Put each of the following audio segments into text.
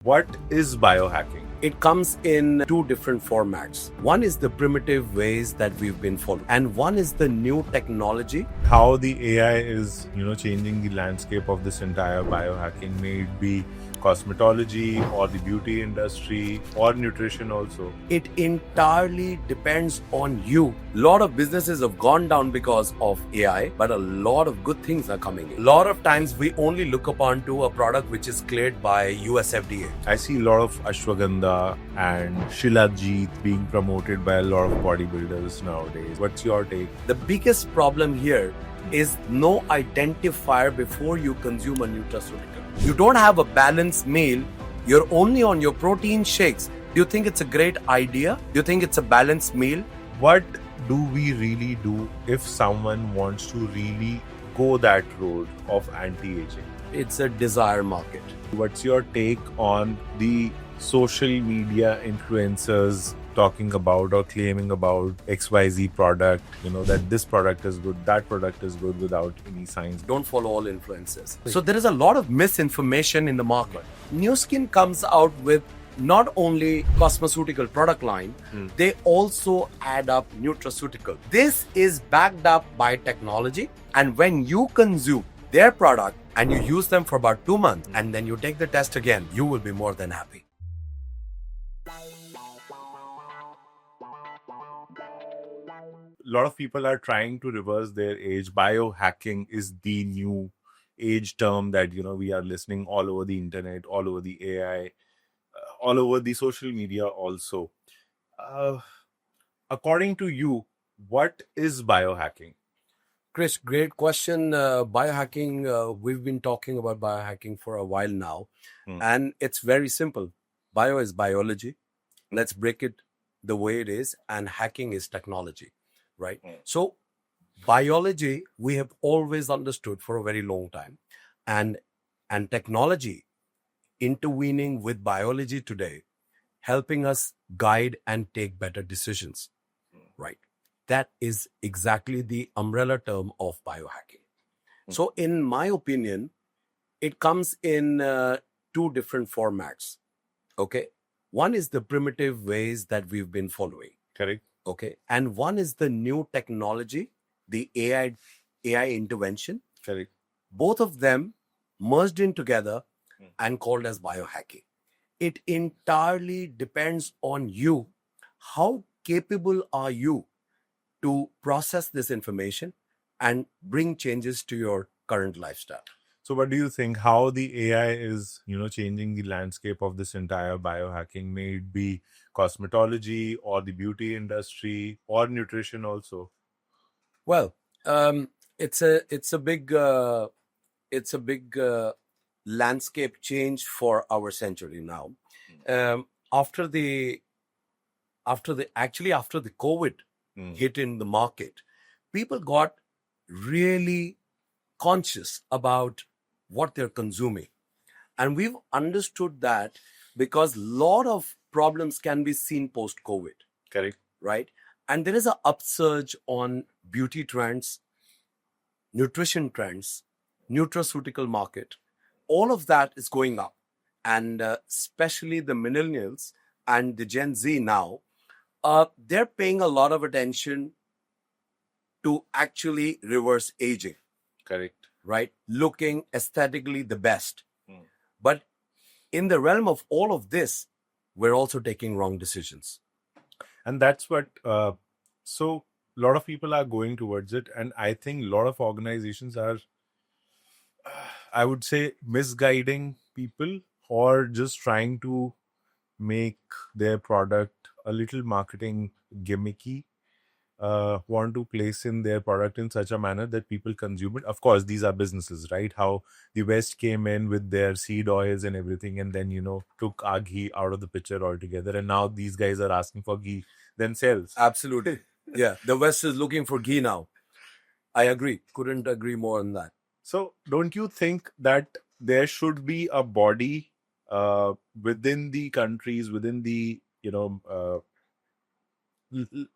What is biohacking? It comes in two different formats. One is the primitive ways that we've been following, and one is the new technology. How the AI is, changing the landscape of this entire biohacking, may it be cosmetology or the beauty industry or nutrition also. It entirely depends on you. A lot of businesses have gone down because of AI, but a lot of good things are coming in. A lot of times we only look upon to a product which is cleared by US FDA. I see a lot of ashwagandha and shilajit being promoted by a lot of bodybuilders nowadays. What's your take? The biggest problem here is no identifier before you consume a nutraceutical. You don't have a balanced meal, you're only on your protein shakes. Do you think it's a great idea? Do you think it's a balanced meal? What do we really do if someone wants to really go that road of anti-aging? It's a desire market. What's your take on the social media influencers talking about or claiming about XYZ product, that this product is good, that product is good without any science? Don't follow all influencers. So there is a lot of misinformation in the market. New Skin comes out with not only cosmeceutical product line, they also add up nutraceutical. This is backed up by technology, and when you consume their product and you use them for about 2 months and then you take the test again, you will be more than happy. A lot of people are trying to reverse their age. Biohacking is the new age term that we are listening all over the internet, all over the AI, all over the social media also. According to you, what is biohacking? Chris, great question. Biohacking, we've been talking about biohacking for a while now, and it's very simple. Bio is biology. Let's break it the way it is, and hacking is technology, right? So biology, we have always understood for a very long time, and technology intervening with biology today, helping us guide and take better decisions, right? That is exactly the umbrella term of biohacking. So in my opinion, it comes in two different formats. Okay. One is the primitive ways that we've been following. Correct. Okay. And one is the new technology, the AI intervention. Correct. Both of them merged in together and called as biohacking. It entirely depends on you. How capable are you to process this information and bring changes to your current lifestyle? So what do you think, how the AI is, changing the landscape of this entire biohacking, may it be cosmetology or the beauty industry or nutrition also? Well, it's a big landscape change for our century now. After the COVID hit in the market, people got really conscious about what they're consuming. And we've understood that because a lot of problems can be seen post-COVID. Correct. Right? And there is an upsurge on beauty trends, nutrition trends, nutraceutical market. All of that is going up. And especially the millennials and the Gen Z now, they're paying a lot of attention to actually reverse aging. Correct. Right? Looking aesthetically the best. But in the realm of all of this, we're also taking wrong decisions. And that's what, so a lot of people are going towards it. And I think a lot of organizations are, I would say, misguiding people or just trying to make their product a little marketing gimmicky. Want to place in their product in such a manner that people consume it. Of course, these are businesses, right? How the West came in with their seed oils and everything, and then, took our ghee out of the picture altogether. And now these guys are asking for ghee themselves. Absolutely. Yeah. The West is looking for ghee now. I agree. Couldn't agree more on that. So don't you think that there should be a body within the countries, within the,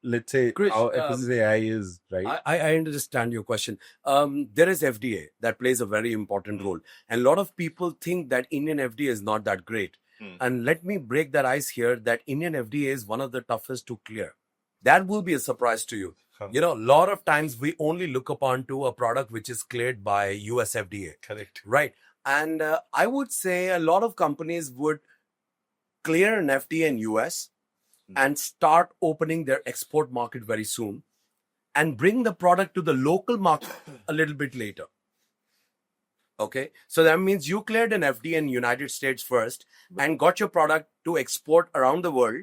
let's say, Chris, how FSAI is, right? I understand your question. There is FDA that plays a very important role. And a lot of people think that Indian FDA is not that great. And let me break that ice here that Indian FDA is one of the toughest to clear. That will be a surprise to you. You know, a lot of times we only look upon to a product which is cleared by US FDA. Correct. Right. And I would say a lot of companies would clear an FDA in US and start opening their export market very soon and bring the product to the local market a little bit later. Okay. So that means you cleared an FDA in United States first and got your product to export around the world.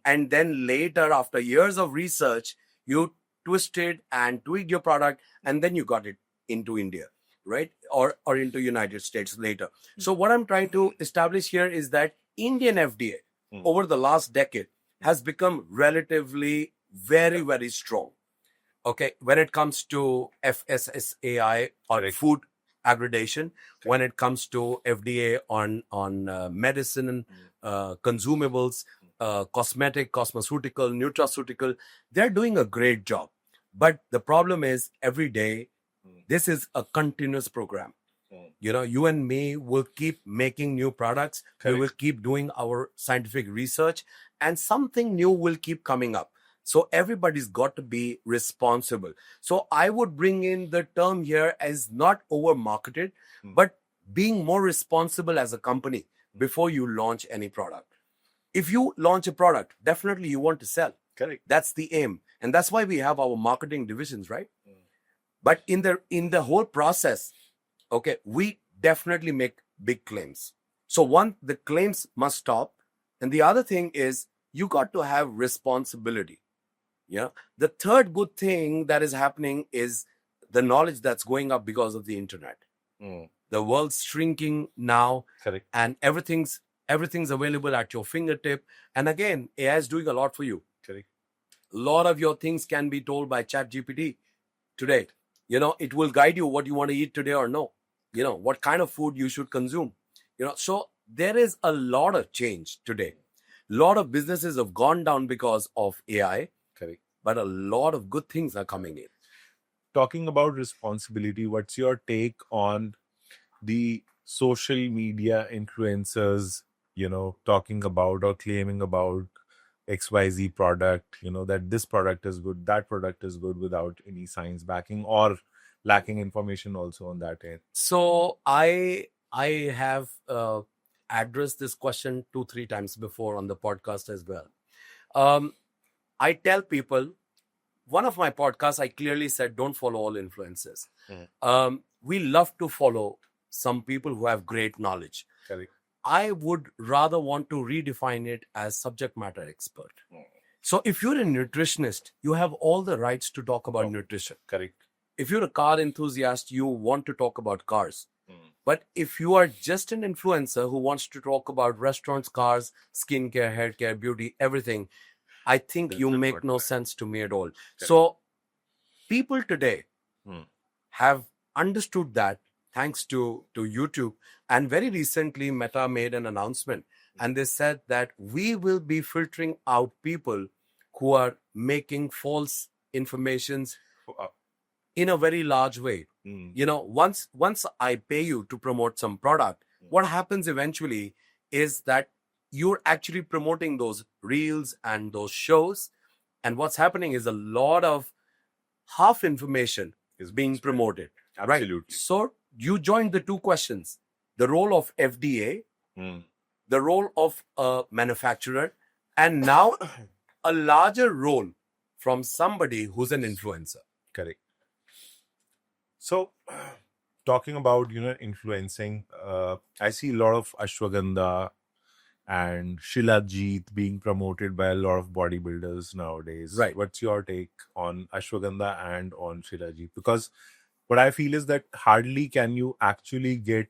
And then later, after years of research, you twisted and tweaked your product and then you got it into India, right? Or into United States later. So what I'm trying to establish here is that Indian FDA over the last decade has become relatively very, very strong. Okay. When it comes to FSSAI or food accreditation, when it comes to FDA on medicine, consumables, cosmetic, cosmeceutical, nutraceutical, they're doing a great job. But the problem is every day, this is a continuous program. You know, you and me will keep making new products. Correct. We will keep doing our scientific research and something new will keep coming up. So everybody's got to be responsible. So I would bring in the term here as not over marketed, but being more responsible as a company before you launch any product. If you launch a product, definitely you want to sell. Correct. That's the aim. And that's why we have our marketing divisions, right? But in the whole process, okay, we definitely make big claims. So one, the claims must stop. And the other thing is you got to have responsibility. Yeah. The third good thing that is happening is the knowledge that's going up because of the internet. The world's shrinking now. Correct. And everything's available at your fingertip. And again, AI is doing a lot for you. Correct. A lot of your things can be told by ChatGPT today. You know, it will guide you what you want to eat today or no. You know, what kind of food you should consume. You know, so there is a lot of change today. A lot of businesses have gone down because of AI. Correct. But a lot of good things are coming in. Talking about responsibility, what's your take on the social media influencers, you know, talking about or claiming about XYZ product, you know, that this product is good, that product is good without any science backing or lacking information also on that end? So I have addressed this question 2-3 times before on the podcast as well. I tell people, one of my podcasts, I clearly said, don't follow all influencers. We love to follow some people who have great knowledge. Correct. I would rather want to redefine it as subject matter expert. So if you're a nutritionist, you have all the rights to talk about nutrition. Correct. If you're a car enthusiast, you want to talk about cars. But if you are just an influencer who wants to talk about restaurants, cars, skincare, haircare, beauty, everything, I think you make no sense to me at all. So people today have understood that thanks to YouTube. And very recently, Meta made an announcement and they said that we will be filtering out people who are making false informations in a very large way. You know, once I pay you to promote some product, what happens eventually is that you're actually promoting those reels and those shows. And what's happening is a lot of half information is being promoted. Absolutely. Right? So you joined the two questions, the role of FDA, the role of a manufacturer, and now a larger role from somebody who's an influencer. Correct. So talking about, you know, influencing, I see a lot of ashwagandha and Shilajit being promoted by a lot of bodybuilders nowadays. Right. What's your take on ashwagandha and on Shilajit? Because what I feel is that hardly can you actually get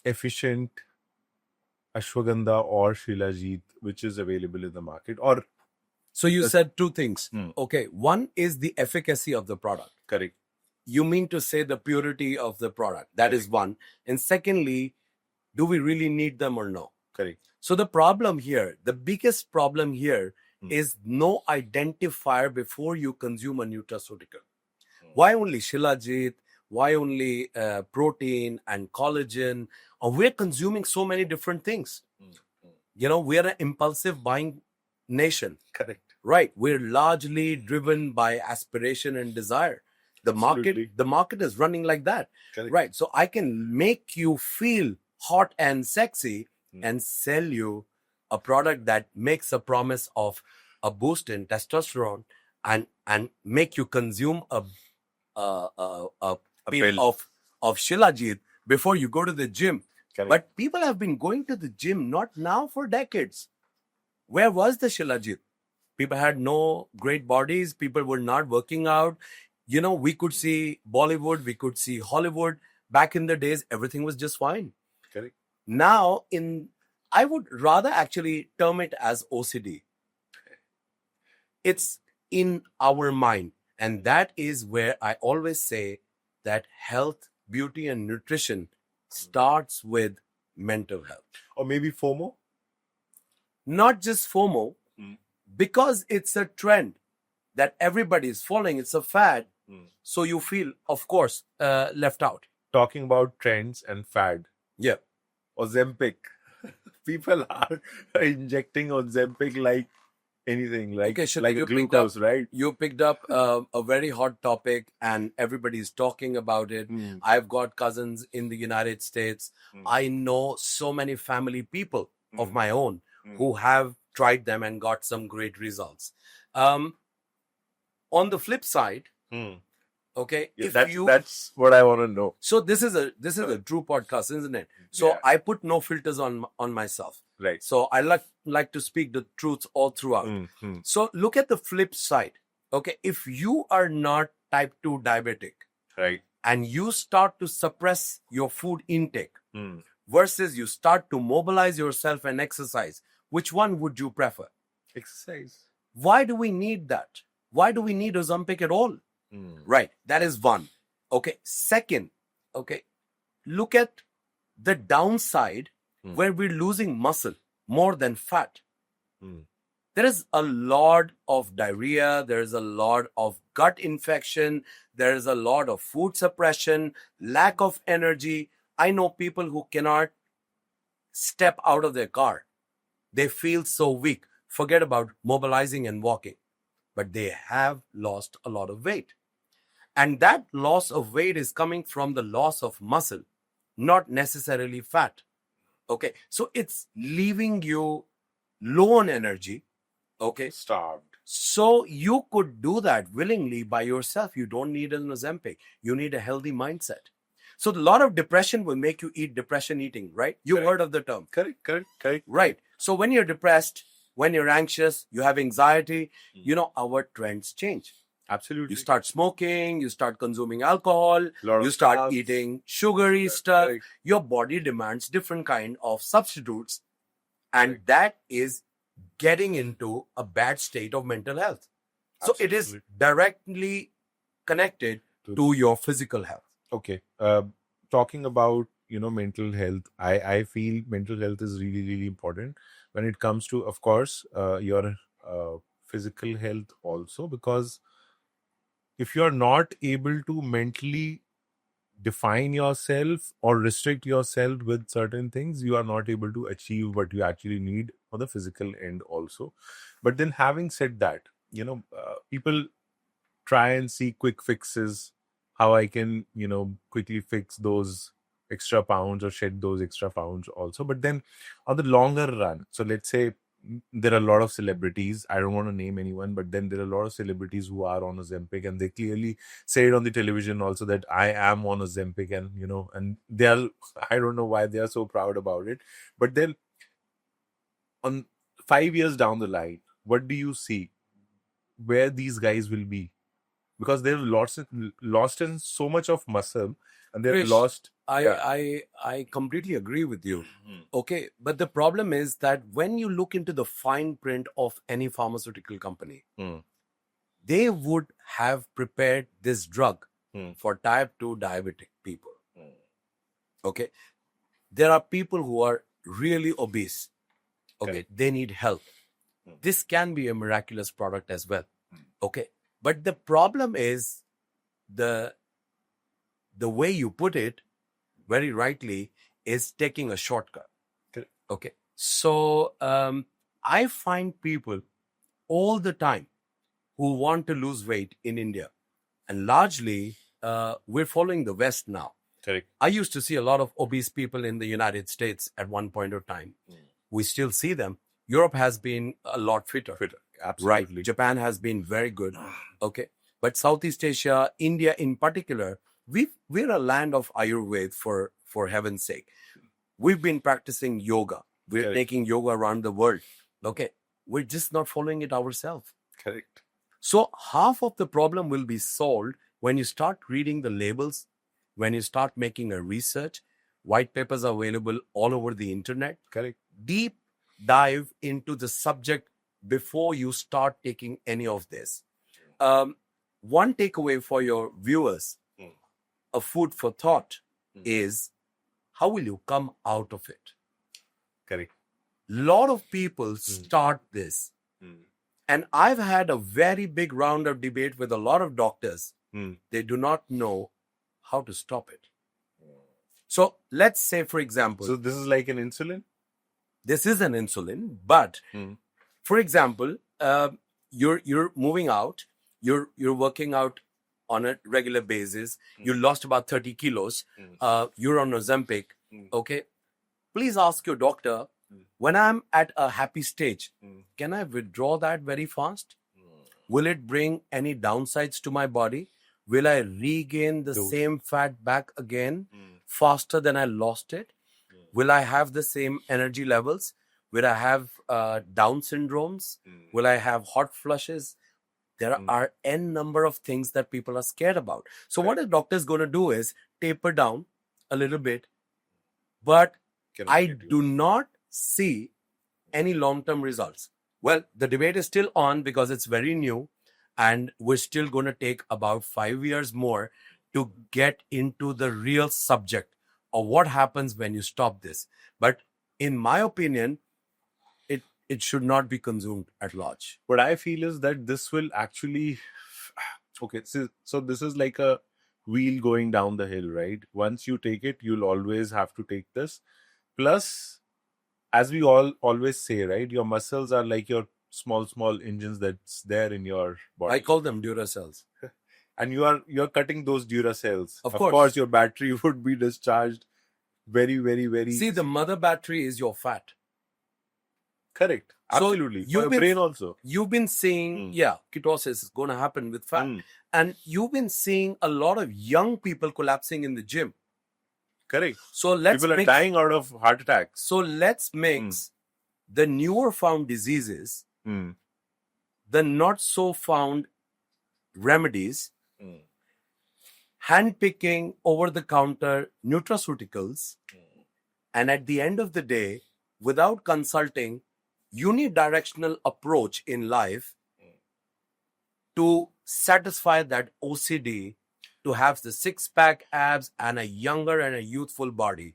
efficient ashwagandha or Shilajit which is available in the market. Or so you said two things. Okay, one is the efficacy of the product. Correct. You mean to say the purity of the product. That is one. And secondly, do we really need them or no? Correct. So the problem here, the biggest problem here is no identifier before you consume a nutraceutical. Why only Shilajit? Why only protein and collagen? Or we're consuming so many different things. We are an impulsive buying nation. Correct. Right. We're largely driven by aspiration and desire. The market is running like that. Correct. Right. So I can make you feel hot and sexy and sell you a product that makes a promise of a boost in testosterone and make you consume a pill of Shilajit before you go to the gym. Correct. But people have been going to the gym not now for decades. Where was the Shilajit? People had no great bodies. People were not working out. We could see Bollywood, we could see Hollywood. Back in the days, everything was just fine. Correct. Now, I would rather actually term it as OCD. It's in our mind. And that is where I always say that health, beauty, and nutrition starts with mental health. Or maybe FOMO? Not just FOMO, because it's a trend that everybody is following. It's a fad. So you feel, of course, left out. Talking about trends and fad. Yeah. Ozempic. People are injecting Ozempic like anything, like glucose, right? You picked up a very hot topic and everybody's talking about it. I've got cousins in the United States. I know so many family people of my own who have tried them and got some great results. On the flip side, okay, that's what I want to know. So this is a true podcast, isn't it? So I put no filters on myself. Right. So I like to speak the truth all throughout. So look at the flip side. Okay, if you are not type 2 diabetic, right, and you start to suppress your food intake versus you start to mobilize yourself and exercise, which one would you prefer? Exercise. Why do we need that? Why do we need Ozempic at all? Right. That is one. Okay. Second, okay, look at the downside where we're losing muscle more than fat. There is a lot of diarrhea. There is a lot of gut infection. There is a lot of food suppression, lack of energy. I know people who cannot step out of their car. They feel so weak. Forget about mobilizing and walking. But they have lost a lot of weight. And that loss of weight is coming from the loss of muscle, not necessarily fat. Okay. So it's leaving you low on energy. Okay. Starved. So you could do that willingly by yourself. You don't need an Ozempic. You need a healthy mindset. So a lot of depression will make you eat depression eating, right? You've heard of the term. Correct. Right. So when you're depressed, when you're anxious, you have anxiety, our trends change. Absolutely. You start smoking, you start consuming alcohol, you start eating sugary stuff. Correct. Your body demands different kind of substitutes. And that is getting into a bad state of mental health. So it is directly connected to your physical health. Okay. Talking about, mental health, I feel mental health is really, really important when it comes to, of course, your physical health also, because if you're not able to mentally define yourself or restrict yourself with certain things, you are not able to achieve what you actually need for the physical end also. But then having said that, people try and see quick fixes, how I can, quickly fix those extra pounds or shed those extra pounds also. But then on the longer run, so let's say there are a lot of celebrities, I don't want to name anyone, but then there are a lot of celebrities who are on Ozempic, and they clearly say it on the television also that I am on Ozempic, and and they are, I don't know why they are so proud about it. But then on 5 years down the line, what do you see where these guys will be? Because they've lost in so much of muscle, and they've lost. I completely agree with you. Okay, but the problem is that when you look into the fine print of any pharmaceutical company, they would have prepared this drug for type 2 diabetic people. Okay, there are people who are really obese. Okay, they need help. This can be a miraculous product as well. Okay, but the problem is the the way you put it very rightly is taking a shortcut. Correct. Okay. So I find people all the time who want to lose weight in India. And largely, we're following the West now. Correct. I used to see a lot of obese people in the United States at one point of time. We still see them. Europe has been a lot fitter. Absolutely. Right. Japan has been very good. Okay. But Southeast Asia, India in particular, we're a land of Ayurveda for heaven's sake. We've been practicing yoga. We're Correct. taking yoga around the world. Okay. We're just not following it ourselves. Correct. So half of the problem will be solved when you start reading the labels, when you start making a research. White papers are available all over the internet. Correct. Deep dive into the subject before you start taking any of this. One takeaway for your viewers, a food for thought, is how will you come out of it? Correct. Lot of people start this. And I've had a very big round of debate with a lot of doctors. They do not know how to stop it. So let's say, for example, So this is like an insulin? this is an insulin, but for example, you're moving out, you're working out on a regular basis. You lost about 30 kilos. You're on Ozempic. Okay. Please ask your doctor, when I'm at a happy stage, can I withdraw that very fast? Will it bring any downsides to my body? Will I regain the same fat back again faster than I lost it? Will I have the same energy levels? Will I have Down syndromes? Will I have hot flushes? There are n number of things that people are scared about. So what a doctor is going to do is taper down a little bit, but I do not see any long-term results. Well, the debate is still on because it's very new, and we're still going to take about 5 years more to get into the real subject of what happens when you stop this. But in my opinion, it should not be consumed at large. What I feel is that this will actually... Okay, so this is like a wheel going down the hill, right? Once you take it, you'll always have to take this. Plus, as we all always say, right? Your muscles are like your small engines that's there in your body. I call them Duracells. And you're cutting those Duracells. Of course. course. Your battery would be discharged very, very, very... See, the mother battery is your fat. Correct. So Absolutely. For your brain also. You've been seeing, ketosis is going to happen with fat. And you've been seeing a lot of young people collapsing in the gym. Correct. So let's People are dying out of heart attacks. So let's mix the newer found diseases, the not so found remedies, handpicking over-the-counter nutraceuticals, and at the end of the day, without consulting, unidirectional approach in life to satisfy that OCD, to have the six-pack abs and a younger and a youthful body.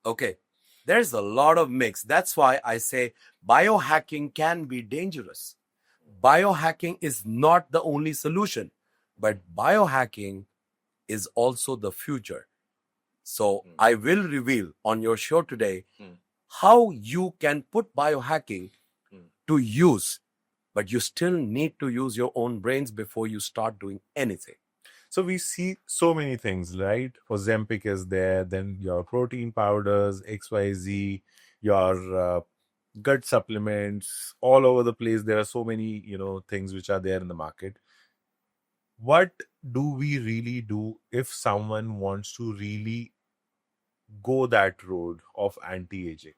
Okay, there's a lot of mix. That's why I say biohacking can be dangerous. Biohacking is not the only solution, but biohacking is also the future. So I will reveal on your show today how you can put biohacking to use, but you still need to use your own brains before you start doing anything. So we see so many things, right? Ozempic is there, then your protein powders, XYZ, your gut supplements, all over the place. There are so many, things which are there in the market. What do we really do if someone wants to really go that road of anti-aging?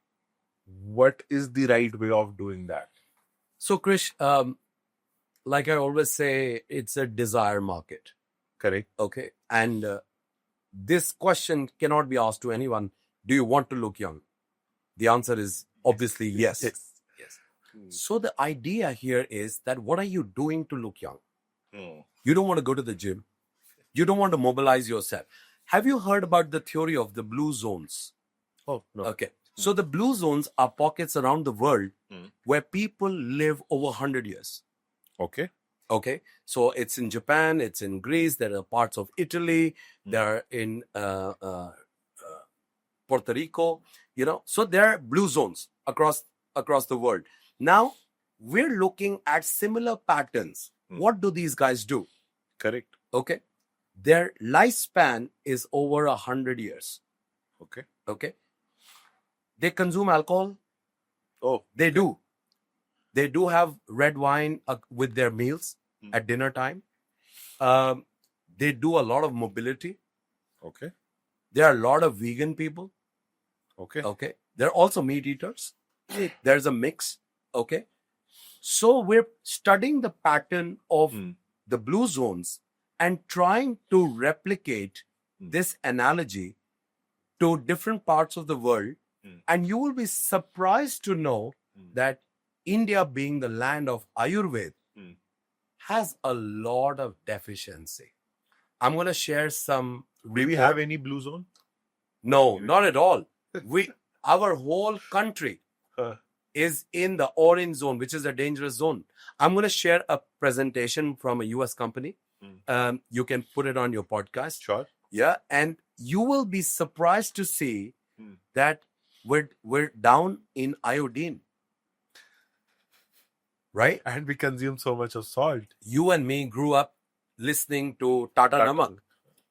What is the right way of doing that? So, Krish, like I always say, it's a desire market. Correct. Okay. And this question cannot be asked to anyone. Do you want to look young? The answer is obviously yes. Yes. So the idea here is that what are you doing to look young? You don't want to go to the gym. You don't want to mobilize yourself. Have you heard about the theory of the blue zones? Oh, no. Okay. So the blue zones are pockets around the world where people live over 100 years. Okay. Okay, so it's in Japan, it's in Greece, there are parts of Italy, there are in Puerto Rico, so there are blue zones across the world. Now we're looking at similar patterns. What do these guys do? Correct. Okay, their lifespan is over 100 years. Okay, they consume alcohol. Oh, they do. They do have red wine with their meals at dinner time. They do a lot of mobility. Okay. There are a lot of vegan people. Okay. There are also meat eaters. There's a mix. Okay. So we're studying the pattern of the blue zones and trying to replicate this analogy to different parts of the world. And you will be surprised to know that India, being the land of Ayurveda, has a lot of deficiency. I'm going to share some. Do we have any blue zone? No, not at all. Our whole country is in the orange zone, which is a dangerous zone. I'm going to share a presentation from a US company. You can put it on your podcast. Sure. Yeah, and you will be surprised to see that we're down in iodine. Right? And we consume so much of salt. You and me grew up listening to Tata Namak,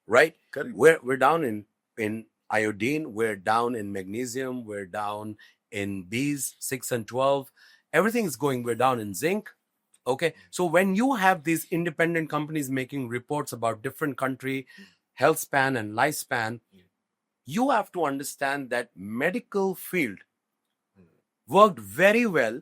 right? Correct. We're down in iodine, we're down in magnesium, we're down in Bs 6 and 12. Everything's going, we're down in zinc. Okay. So when you have these independent companies making reports about different country health span and lifespan, you have to understand that medical field worked very well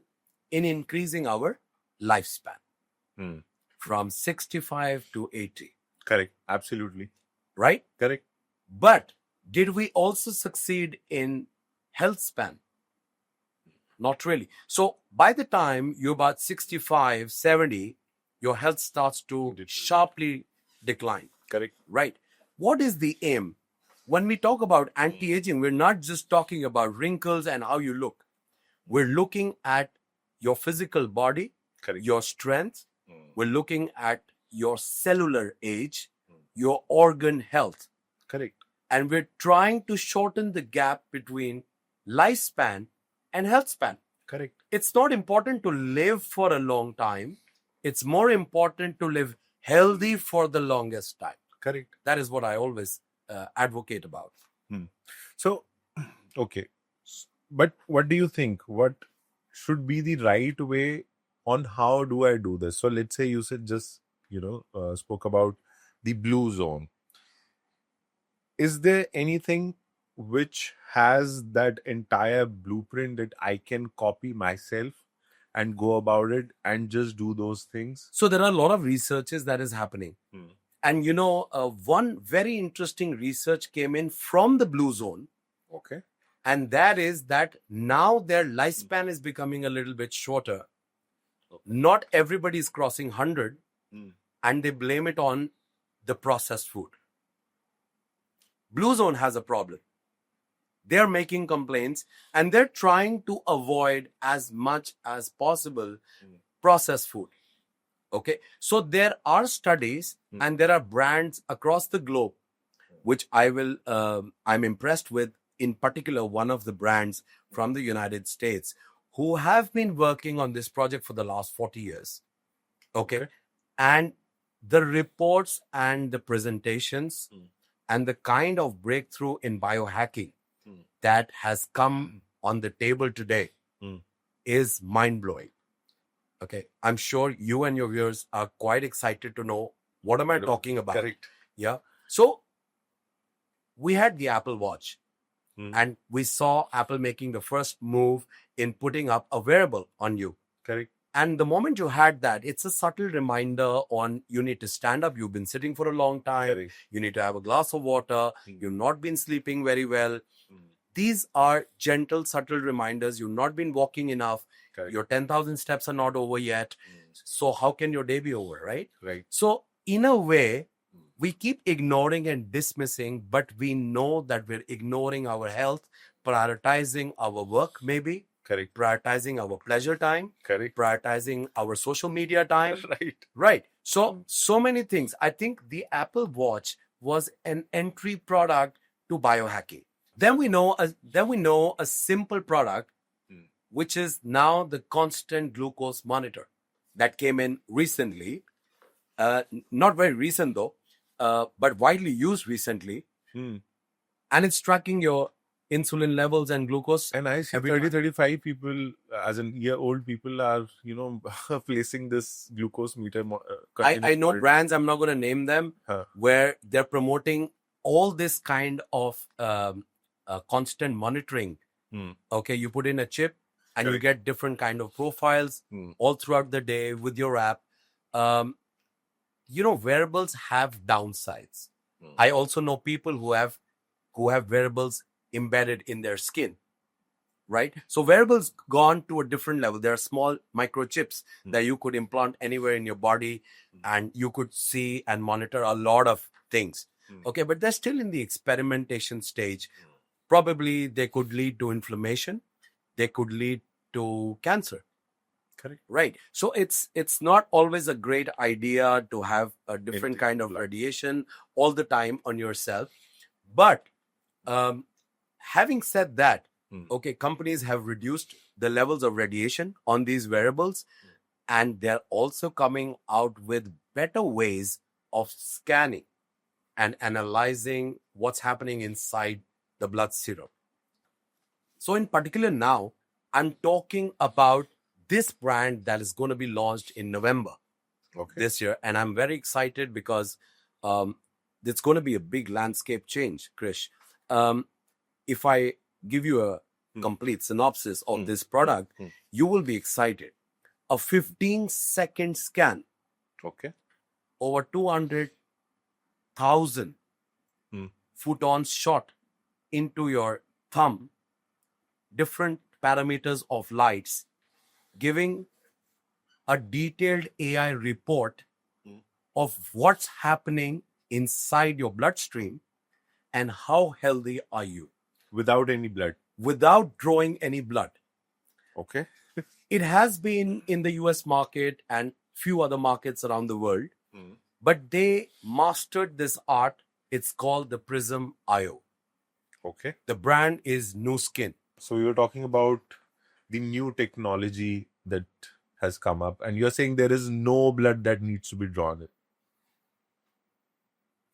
in increasing our lifespan from 65 to 80. Correct. Absolutely. Right? Correct. But did we also succeed in health span? Not really. So by the time you're about 65, 70, your health starts to sharply decline. Correct. Right. What is the aim? When we talk about anti-aging, we're not just talking about wrinkles and how you look. We're looking at your physical body, Correct. Your strength. We're looking at your cellular age, your organ health. Correct. And we're trying to shorten the gap between lifespan and health span. Correct. It's not important to live for a long time. It's more important to live healthy for the longest time. Correct. That is what I always advocate about. So, okay. But what do you think? What should be the right way on how do I do this? So let's say you said just, spoke about the blue zone. Is there anything which has that entire blueprint that I can copy myself and go about it and just do those things? So there are a lot of researches that is happening. And one very interesting research came in from the blue zone. Okay. And that is that now their lifespan is becoming a little bit shorter. Okay. Not everybody is crossing 100 and they blame it on the processed food. Blue zone has a problem. They're making complaints and they're trying to avoid as much as possible processed food. Okay. So there are studies and there are brands across the globe, which I'm impressed with. In particular, one of the brands from the United States who have been working on this project for the last 40 years. Okay. And the reports and the presentations and the kind of breakthrough in biohacking that has come on the table today is mind-blowing. Okay. I'm sure you and your viewers are quite excited to know what am I talking about. Correct. Yeah. So we had the Apple Watch. And we saw Apple making the first move in putting up a wearable on you. Correct. And the moment you had that, it's a subtle reminder on you need to stand up. You've been sitting for a long time. Correct. You need to have a glass of water. You've not been sleeping very well. These are gentle, subtle reminders. You've not been walking enough. Correct. Your 10,000 steps are not over yet. So how can your day be over, right? Right. So in a way, we keep ignoring and dismissing, but we know that we're ignoring our health, prioritizing our work, maybe. Correct. prioritizing our pleasure time, Correct. prioritizing our social media time. Right. Right. So many things. I think the Apple Watch was an entry product to biohacking. Then we know a simple product, which is now the constant glucose monitor that came in recently. Not very recent though, but widely used recently. And it's tracking your insulin levels and glucose. And I see every 30, time. 35 people, as in year-old people are, placing this glucose meter. I know brands, I'm not going to name them, where they're promoting all this kind of constant monitoring. Okay, you put in a chip and you get different kind of profiles all throughout the day with your app. Wearables have downsides. I also know people who have wearables embedded in their skin, right? So wearables gone to a different level. There are small microchips that you could implant anywhere in your body, and you could see and monitor a lot of things. Okay, but they're still in the experimentation stage. Probably they could lead to inflammation. They could lead to cancer. Correct. Right. So it's not always a great idea to have a different kind of radiation all the time on yourself. But having said that, okay, companies have reduced the levels of radiation on these wearables, and they're also coming out with better ways of scanning and analyzing what's happening inside the blood serum. So in particular now, I'm talking about this brand that is going to be launched in November this year. And I'm very excited because it's going to be a big landscape change, Krish. If I give you a complete synopsis of this product, you will be excited. A 15-second scan. Okay. Over 200,000 photons shot into your thumb. Different parameters of lights, giving a detailed AI report of what's happening inside your bloodstream and how healthy are you. Without any blood. Without drawing any blood. Okay. It has been in the US market and few other markets around the world, but they mastered this art. It's called the Prism IO. Okay. The brand is Nu Skin. So you're talking about the new technology that has come up, and you're saying there is no blood that needs to be drawn.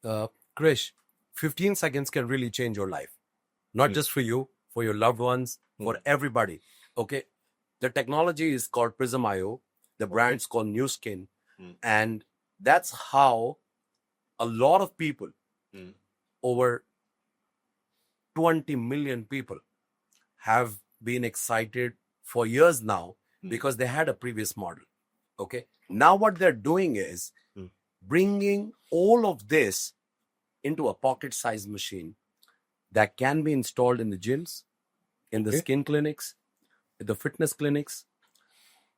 Krish, 15 seconds can really change your life. Not just for you, for your loved ones, for everybody. Okay. The technology is called Prism IO. The brand's called Nu Skin. And that's how a lot of people, over 20 million people, have been excited for years now because they had a previous model. Okay. Now what they're doing is bringing all of this into a pocket-sized machine that can be installed in the gyms, in the skin clinics, the fitness clinics.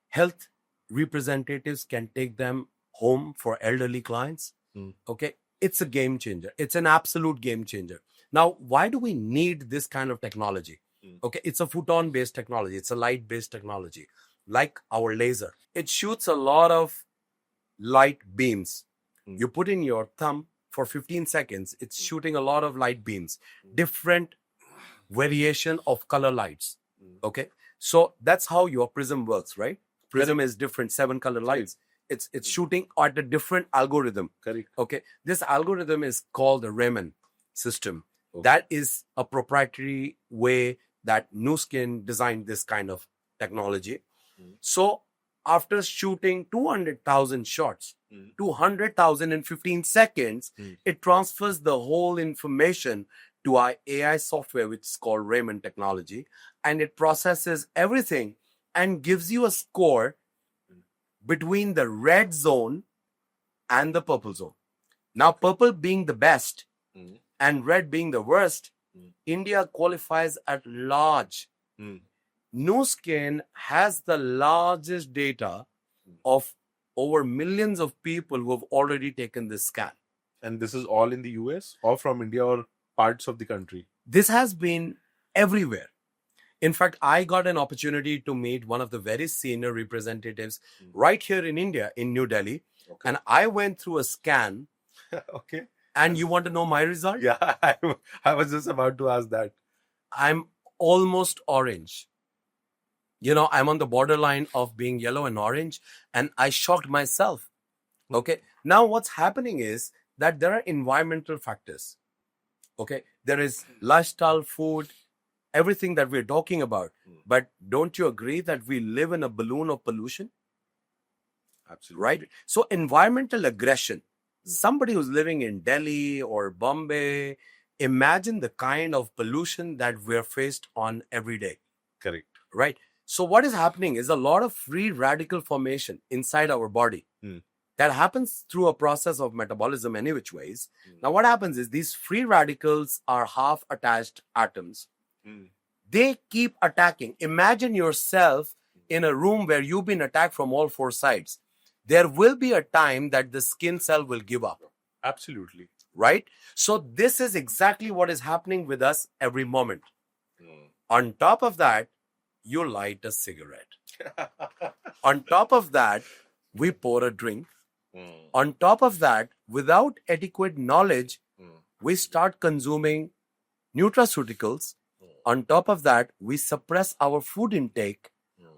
Health representatives can take them home for elderly clients. Okay. It's a game changer. It's an absolute game changer. Now, why do we need this kind of technology? Okay, it's a photon-based technology. It's a light-based technology, like our laser. It shoots a lot of light beams. You put in your thumb for 15 seconds, it's shooting a lot of light beams, different variation of color lights. Okay, so that's how your prism works, right? Prism is different, 7 color lights. It's shooting at a different algorithm. Correct. Okay, this algorithm is called the Raman system. That is a proprietary way that Nu Skin designed this kind of technology. So after shooting 200,000 shots, 200,000 in 15 seconds, it transfers the whole information to our AI software, which is called Raman technology, and it processes everything and gives you a score between the red zone and the purple zone. Now, purple being the best and red being the worst, India qualifies at large. Nu Skin has the largest data of over millions of people who have already taken this scan. And this is all in the US or from India or parts of the country? This has been everywhere. In fact, I got an opportunity to meet one of the very senior representatives right here in India, in New Delhi. Okay. And I went through a scan. Okay. And you want to know my result? Yeah, I was just about to ask that. I'm almost orange. You know, I'm on the borderline of being yellow and orange, and I shocked myself. Okay. Now, what's happening is that there are environmental factors. Okay. There is lifestyle, food, everything that we're talking about. But don't you agree that we live in a balloon of pollution? Absolutely. Right? So, environmental aggression. Somebody who's living in Delhi or Bombay, imagine the kind of pollution that we're faced on every day. Correct. Right? So what is happening is a lot of free radical formation inside our body. That happens through a process of metabolism any which ways. Now what happens is these free radicals are half attached atoms. They keep attacking. Imagine yourself in a room where you've been attacked from all four sides. There will be a time that the skin cell will give up. Absolutely. Right? So this is exactly what is happening with us every moment. On top of that, you light a cigarette. On top of that, we pour a drink. On top of that, without adequate knowledge, we start consuming nutraceuticals. On top of that, we suppress our food intake.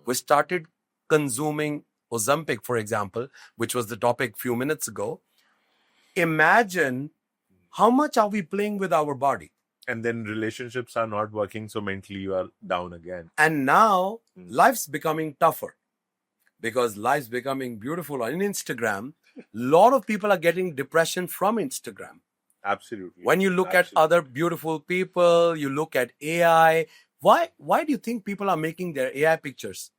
We started consuming Ozempic, for example, which was the topic a few minutes ago. Imagine how much are we playing with our body? And then relationships are not working, so mentally you are down again. And now life's becoming tougher because life's becoming beautiful on Instagram. A lot of people are getting depression from Instagram. Absolutely. When you look at other beautiful people, you look at AI. Why do you think people are making their AI pictures?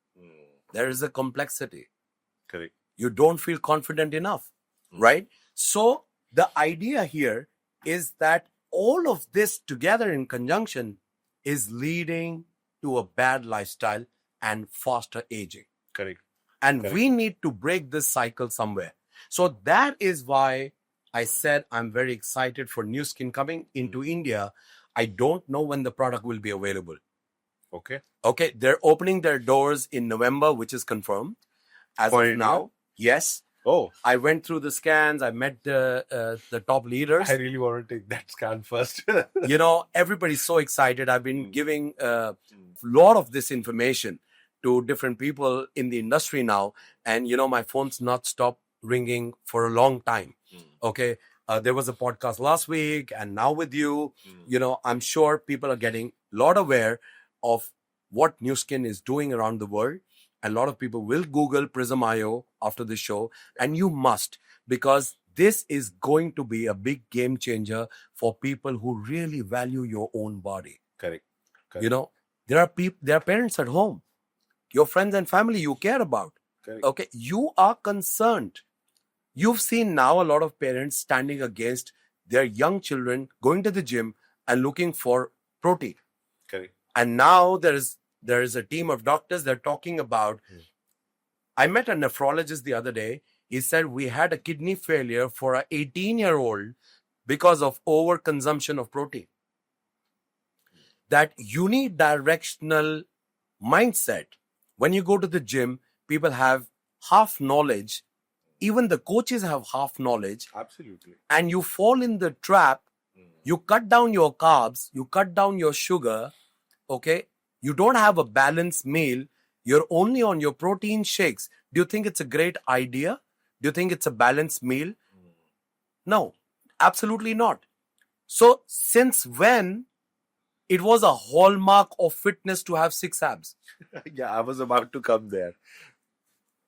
There is a complexity. Correct. You don't feel confident enough, right? So the idea here is that all of this together in conjunction is leading to a bad lifestyle and faster aging. Correct. And we need to break this cycle somewhere. So that is why I said I'm very excited for new skin coming into India. I don't know when the product will be available. Okay. Okay. They're opening their doors in November, which is confirmed. As of now, yes. Oh, I went through the scans. I met the top leaders. I really want to take that scan first. You know, everybody's so excited. I've been giving a lot of this information to different people in the industry now. And, you know, my phone's not stopped ringing for a long time. Okay. There was a podcast last week and now with you, you know, I'm sure people are getting a lot aware of what Nu Skin is doing around the world. And a lot of people will Google Prism IO after the show. And you must, because this is going to be a big game changer for people who really value your own body. Correct. You know, there are parents at home, your friends and family you care about. Correct. Okay. You are concerned. You've seen now a lot of parents standing against their young children going to the gym and looking for protein. Correct. And now there is a team of doctors that are talking about. I met a nephrologist the other day. He said we had a kidney failure for an 18-year-old because of overconsumption of protein. That unidirectional mindset. When you go to the gym, people have half knowledge. Even the coaches have half knowledge. Absolutely. And you fall in the trap. You cut down your carbs. You cut down your sugar. Okay. You don't have a balanced meal. You're only on your protein shakes. Do you think it's a great idea? Do you think it's a balanced meal? No, absolutely not. So since when it was a hallmark of fitness to have 6 abs? Yeah, I was about to come there.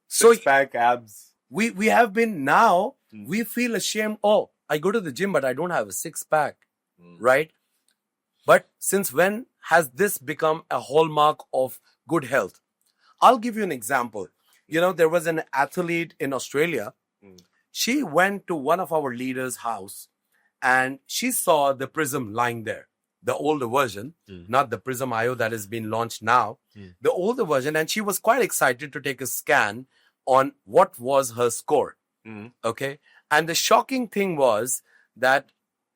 So 6-pack abs. We have been now, we feel ashamed. Oh, I go to the gym, but I don't have a 6-pack, right? But since when has this become a hallmark of good health? I'll give you an example. You know, there was an athlete in Australia. She went to one of our leaders' house and she saw the Prism lying there, the older version, not the Prism IO that has been launched now, the older version. And she was quite excited to take a scan on what was her score. Okay. And the shocking thing was that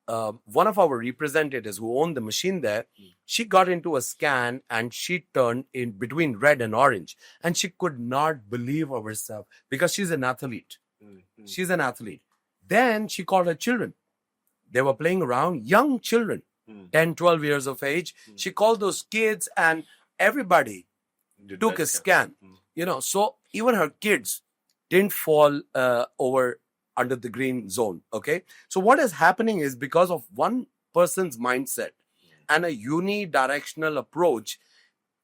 one of our representatives who owned the machine there, she got into a scan and she turned in between red and orange, and she could not believe of herself because she's an athlete. She's an athlete. Then she called her children. They were playing around, young children, 10, 12 years of age. She called those kids and everybody took a scan. So even her kids didn't fall over under the green zone. Okay. So what is happening is because of one person's mindset and a unidirectional approach,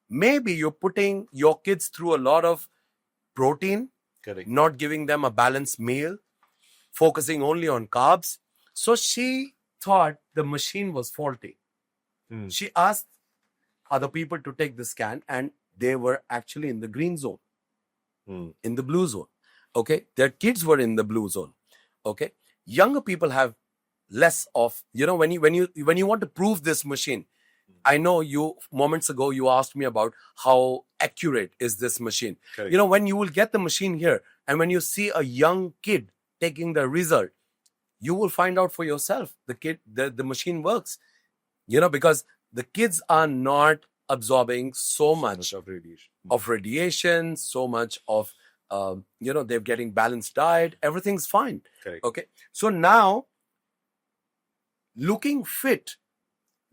maybe you're putting your kids through a lot of protein, Correct. not giving them a balanced meal, focusing only on carbs. So she thought the machine was faulty. She asked other people to take the scan and they were actually in the green zone, in the blue zone. Okay. Their kids were in the blue zone. Okay. Younger people have less of, when you want to prove this machine, I know you moments ago you asked me about how accurate is this machine. Correct. When you will get the machine here and when you see a young kid taking the result, you will find out for yourself the machine works. Because the kids are not absorbing so much of radiation, so much of they're getting balanced diet, everything's fine. Correct. Okay. So now looking fit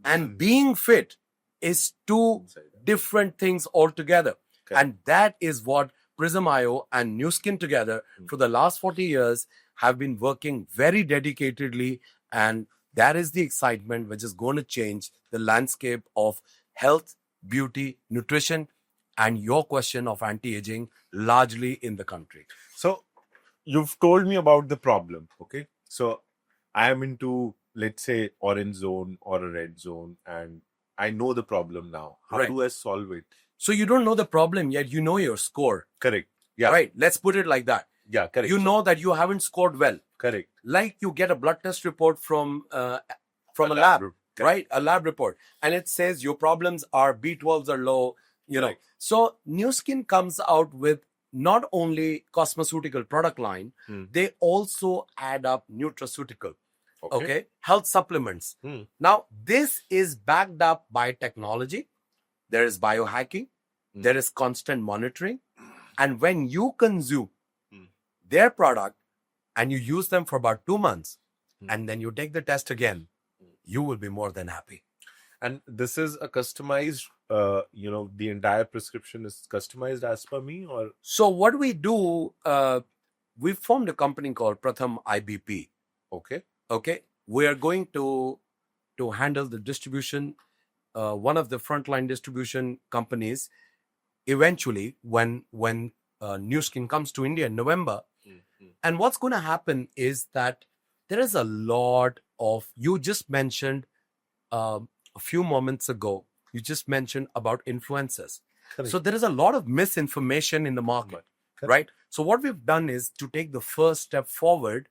and being fit is two different things altogether. Correct. And that is what Prism IO and New Skin together for the last 40 years have been working very dedicatedly. And that is the excitement which is going to change the landscape of health, beauty, nutrition, and your question of anti-aging largely in the country. So you've told me about the problem. Okay. So I am into, let's say, orange zone or a red zone, and I know the problem now. How Right. do I solve it? So you don't know the problem yet. You know your score. Correct. Yeah. Right. Let's put it like that. Yeah. Correct. You know that you haven't scored well. Correct. Like you get a blood test report from a lab, Correct. right? A lab report. And it says your problems are B12s are low, Correct. So New Skin comes out with not only cosmeceutical product line, they also add up nutraceutical, okay? Health supplements. Now, this is backed up by technology. There is biohacking. There is constant monitoring. And when you consume their product and you use them for about 2 months, and then you take the test again, you will be more than happy. And this is a customized, the entire prescription is customized as per me, or? So what we do, we formed a company called Pratham IBP. Okay. Okay. We are going to handle the distribution, one of the frontline distribution companies, eventually when New Skin comes to India in November. And what's going to happen is that there is a lot of, you just mentioned a few moments ago, you just mentioned about influencers. Correct. So there is a lot of misinformation in the market, right? So what we've done is to take the first step forward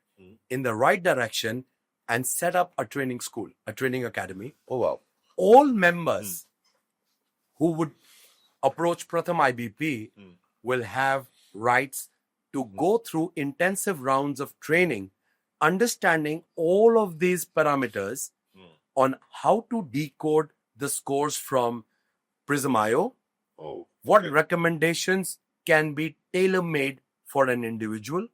in the right direction and set up a training school, a training academy. Oh, wow. All members who would approach Pratham IBP will have rights to go through intensive rounds of training, understanding all of these parameters on how to decode the scores from Prism IO, what recommendations can be tailor-made for an individual,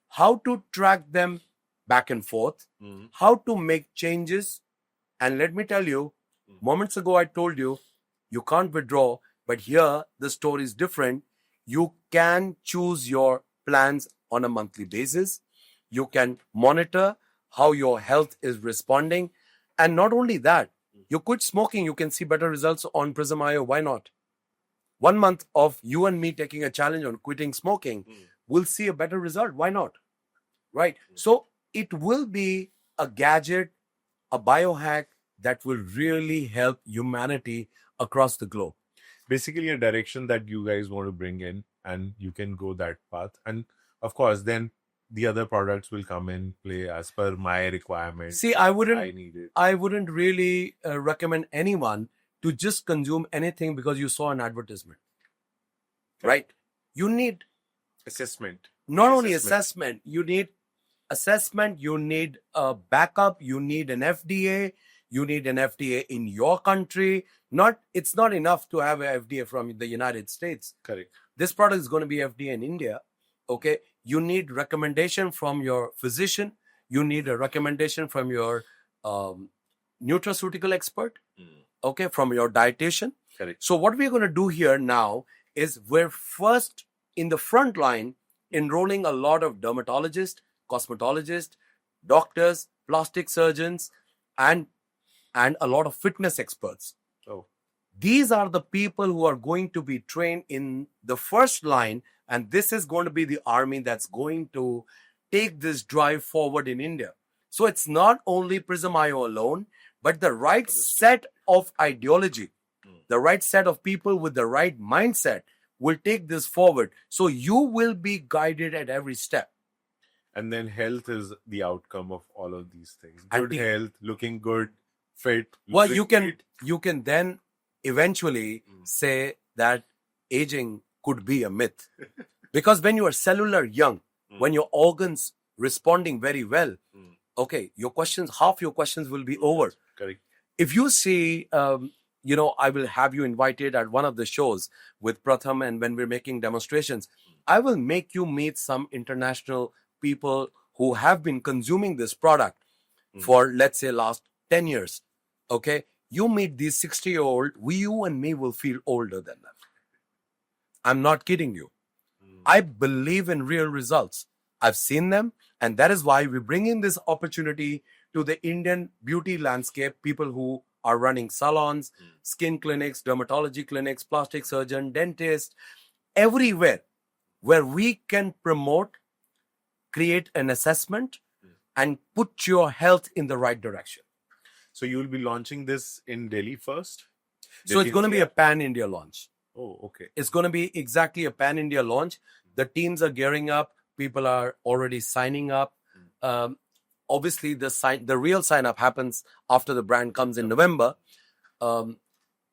how to track them back and forth, how to make changes. And let me tell you, moments ago I told you, you can't withdraw, but here the story is different. You can choose your plans on a monthly basis. You can monitor how your health is responding. And not only that, you quit smoking, you can see better results on Prism IO. Why not? 1 month of you and me taking a challenge on quitting smoking, we'll see a better result. Why not? Right? So it will be a gadget, a biohack that will really help humanity across the globe. Basically a direction that you guys want to bring in, and you can go that path. And of course, then the other products will come in play as per my requirements. See, I need it. wouldn't really recommend anyone to just consume anything because you saw an advertisement, right? You need Assessment. not only assessment, you need assessment, you need a backup, you need an FDA, you need an FDA in your country. It's not enough to have an FDA from the United States. Correct. This product is going to be FDA in India. Okay. You need recommendation from your physician. You need a recommendation from your nutraceutical expert. Okay. From your dietitian. Correct. So what we're going to do here now is we're first in the front line enrolling a lot of dermatologists, cosmetologists, doctors, plastic surgeons, and a lot of fitness experts. Oh. These are the people who are going to be trained in the first line, and this is going to be the army that's going to take this drive forward in India. So it's not only Prism IO alone, but the right set of ideology, the right set of people with the right mindset will take this forward. So you will be guided at every step. And then health is the outcome of all of these things. And Good health, looking good, fit. Well, looking you can then eventually say that aging could be a myth. Because when you are cellular young, when your organs responding very well, okay, half your questions will be over. Correct. If you see, I will have you invited at one of the shows with Pratham, and when we're making demonstrations, I will make you meet some international people who have been consuming this product for, let's say, last 10 years. Okay. You meet these 60-year-old, you and me will feel older than them. I'm not kidding you. I believe in real results. I've seen them, and that is why we bring in this opportunity to the Indian beauty landscape, people who are running salons, skin clinics, dermatology clinics, plastic surgeon, dentist, everywhere where we can promote, create an assessment, and put your health in the right direction. So you will be launching this in Delhi first? So it's going to be a pan-India launch. Oh, okay. It's going to be exactly a pan-India launch. The teams are gearing up. People are already signing up. Obviously, the real sign-up happens after the brand comes in November.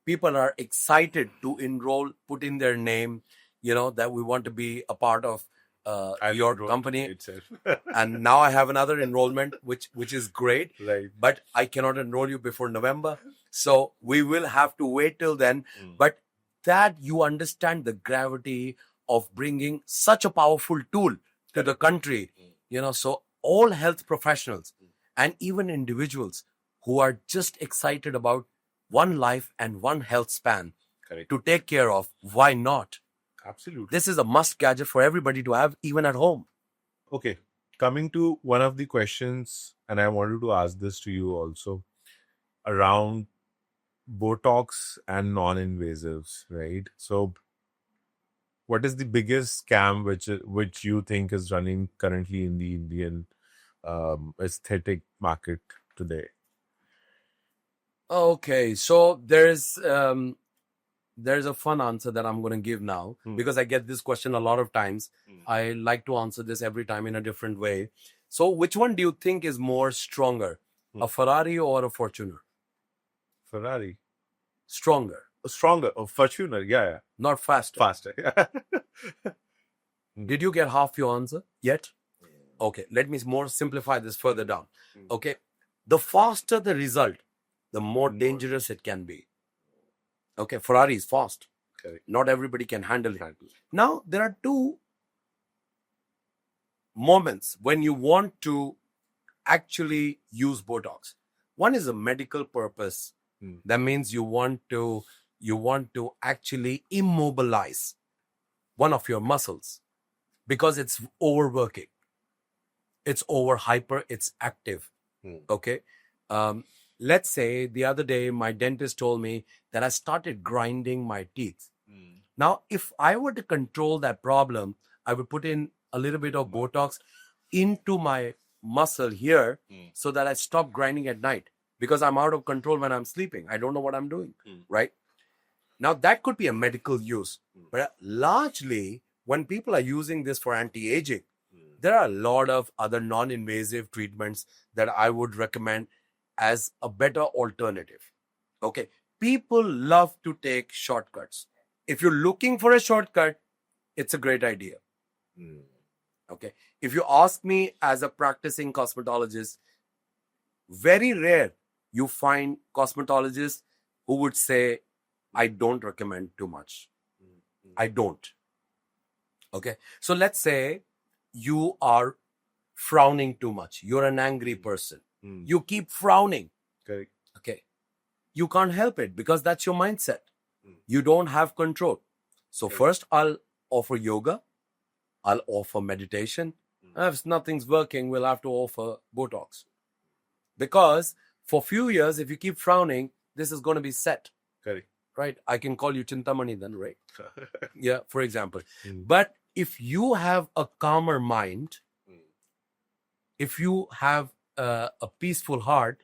People are excited to enroll, put in their name, that we want to be a part of your company itself. And now I have another enrollment, which is great. Right. But I cannot enroll you before November. So we will have to wait till then. But that you understand the gravity of bringing such a powerful tool to the country, so all health professionals and even individuals who are just excited about one life and one health span to take care of, why not? Absolutely. This is a must gadget for everybody to have, even at home. Okay. Coming to one of the questions, and I wanted to ask this to you also, around Botox and non-invasives, right? So what is the biggest scam which you think is running currently in the Indian aesthetic market today? Okay, so there's a fun answer that I'm going to give now because I get this question a lot of times. I like to answer this every time in a different way. So which one do you think is more stronger, a Ferrari or a Fortuner? Ferrari. Stronger. Stronger. Oh, Fortuner. Yeah. Not faster. Faster. Yeah. Did you get half your answer yet? Okay, let me more simplify this further down. Okay, the faster the result, the more dangerous it can be. Okay, Ferrari is fast. Correct. Not everybody can handle it. Now, there are two moments when you want to actually use Botox. One is a medical purpose. That means you want to actually immobilize one of your muscles because it's overworking. It's over hyper, it's active. Okay. Let's say the other day, my dentist told me that I started grinding my teeth. Now, if I were to control that problem, I would put in a little bit of Botox into my muscle here so that I stop grinding at night because I'm out of control when I'm sleeping. I don't know what I'm doing, right? Now, that could be a medical use. But largely, when people are using this for anti-aging, there are a lot of other non-invasive treatments that I would recommend as a better alternative. Okay. People love to take shortcuts. If you're looking for a shortcut, it's a great idea. Okay. If you ask me as a practicing cosmetologist, very rare you find cosmetologists who would say, I don't recommend too much. I don't. Okay. So let's say you are frowning too much. You're an angry person. You keep frowning. Correct. Okay. You can't help it because that's your mindset. You don't have control. So first I'll offer yoga. I'll offer meditation. If nothing's working, we'll have to offer Botox. Because for few years, if you keep frowning, this is going to be set. Correct. Right? I can call you Chintamani then, right? Yeah, for example. But if you have a calmer mind, if you have a peaceful heart,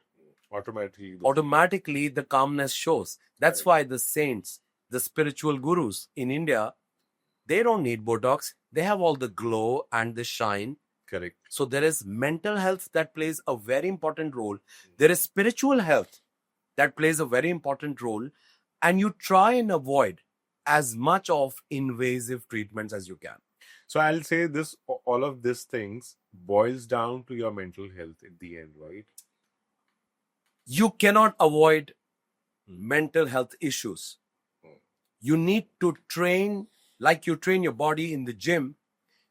automatically the calmness shows. That's why the saints, the spiritual gurus in India, they don't need Botox. They have all the glow and the shine. Correct. So there is mental health that plays a very important role. There is spiritual health that plays a very important role. And you try and avoid as much of invasive treatments as you can. So I'll say this, all of these things boils down to your mental health at the end, right? You cannot avoid mental health issues. You need to train like you train your body in the gym.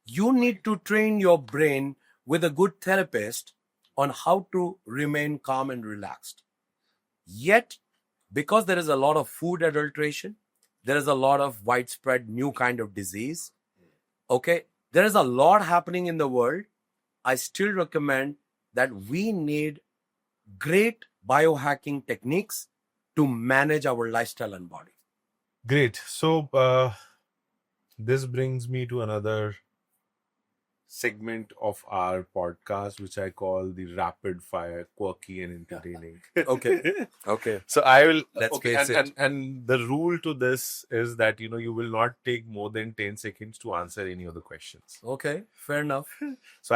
You need to train your brain with a good therapist on how to remain calm and relaxed. Yet, because there is a lot of food adulteration, there is a lot of widespread new kind of disease. Okay, there is a lot happening in the world. I still recommend that we need great biohacking techniques to manage our lifestyle and body. Great. So this brings me to another segment of our podcast, which I call the rapid fire, quirky and entertaining. Okay. So I will Let's face it. And the rule to this is that you will not take more than 10 seconds to answer any of the questions. Okay, fair enough. So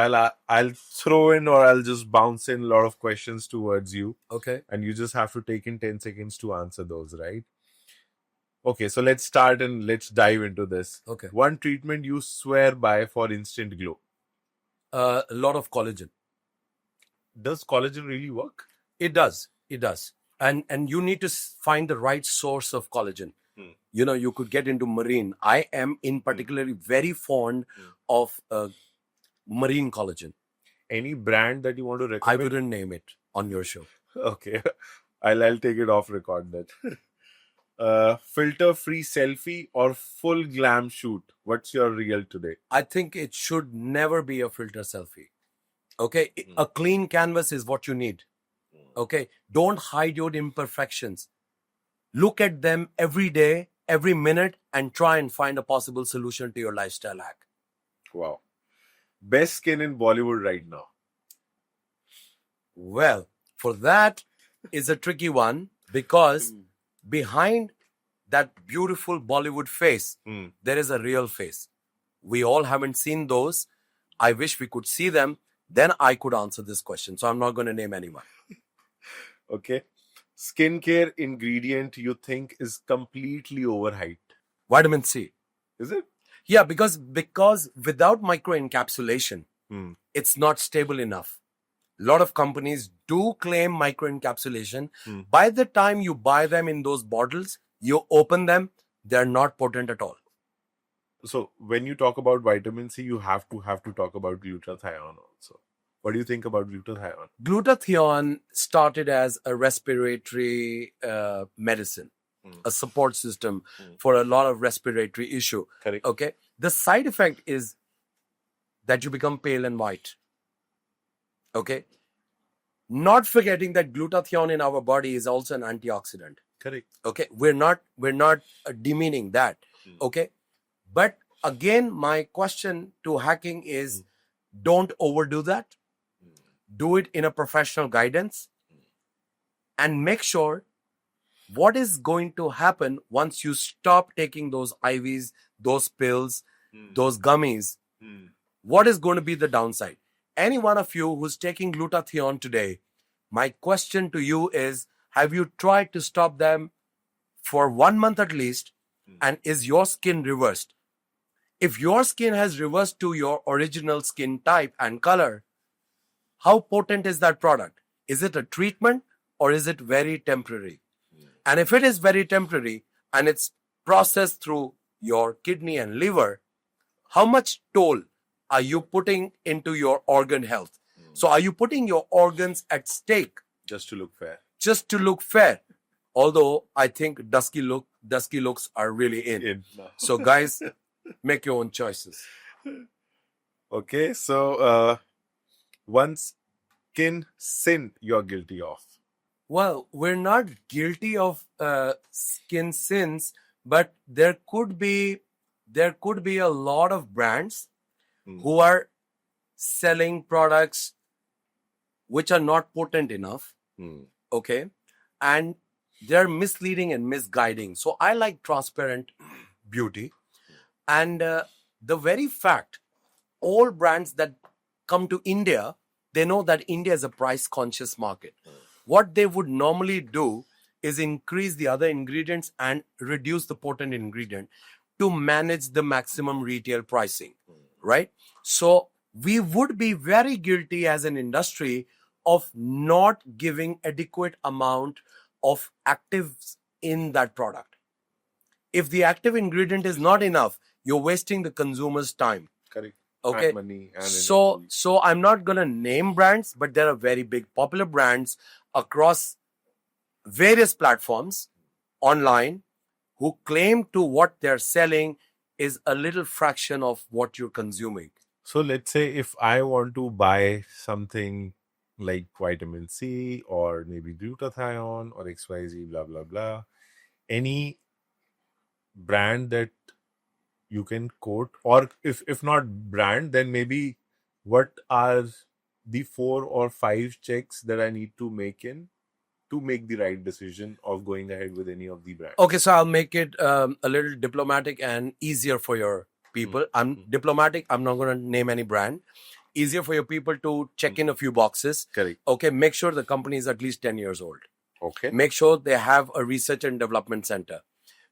I'll throw in or I'll just bounce in a lot of questions towards you. Okay. And you just have to take in 10 seconds to answer those, right? Okay, so let's start and let's dive into this. Okay. One treatment you swear by for instant glow. A lot of collagen. Does collagen really work? It does. And you need to find the right source of collagen. You could get into marine. I am in particularly very fond of marine collagen. Any brand that you want to I recommend? wouldn't name it on your show. Okay, I'll take it off record then. Filter-free selfie or full glam shoot? What's your real today? I think it should never be a filter selfie. Okay, a clean canvas is what you need. Okay, don't hide your imperfections. Look at them every day, every minute, and try and find a possible solution to your lifestyle hack. Wow. Best skin in Bollywood right now? Well, for that is a tricky one because behind that beautiful Bollywood face, there is a real face. We all haven't seen those. I wish we could see them. Then I could answer this question. So I'm not going to name anyone. Okay. Skincare ingredient you think is completely overhyped? Vitamin C. Is it? Yeah, because without microencapsulation, it's not stable enough. A lot of companies do claim microencapsulation. By the time you buy them in those bottles, you open them, they're not potent at all. So when you talk about vitamin C, you have to talk about glutathione also. What do you think about glutathione? Glutathione started as a respiratory medicine, a support system for a lot of respiratory issue. Correct. Okay. The side effect is that you become pale and white. Okay. Not forgetting that glutathione in our body is also an antioxidant. Correct. Okay. We're not demeaning that. Okay. But again, my question to hacking is don't overdo that. Do it in a professional guidance and make sure what is going to happen once you stop taking those IVs, those pills, those gummies. What is going to be the downside? Any one of you who's taking glutathione today, my question to you is, have you tried to stop them for 1 month at least? And is your skin reversed? If your skin has reversed to your original skin type and color, how potent is that product? Is it a treatment or is it very temporary? And if it is very temporary and it's processed through your kidney and liver, how much toll are you putting into your organ health? So are you putting your organs at stake Just to look fair. just to look fair? Although I think dusky looks are really in. So guys, make your own choices. Okay, so one skin sin you're guilty of. Well, we're not guilty of skin sins, but there could be a lot of brands who are selling products which are not potent enough. Okay, and they're misleading and misguiding. So I like transparent beauty, and the very fact all brands that come to India, they know that India is a price conscious market. What they would normally do is increase the other ingredients and reduce the potent ingredient to manage the maximum retail pricing, right? So we would be very guilty as an industry of not giving adequate amount of actives in that product. If the active ingredient is not enough, you're wasting the consumer's time. Correct. Okay. And money and So I'm not gonna name brands, but there are very big popular brands across various platforms online who claim to what they're selling is a little fraction of what you're consuming. So let's say if I want to buy something like vitamin C or maybe glutathione or XYZ, blah, blah, blah, any brand that you can quote, or if not brand, then maybe what are the 4 or 5 checks that I need to make to make the right decision of going ahead with any of the brands? Okay, so I'll make it a little diplomatic and easier for your people. I'm diplomatic. I'm not going to name any brand. Easier for your people to check in a few boxes. Correct. Okay, make sure the company is at least 10 years old. Okay. Make sure they have a research and development center.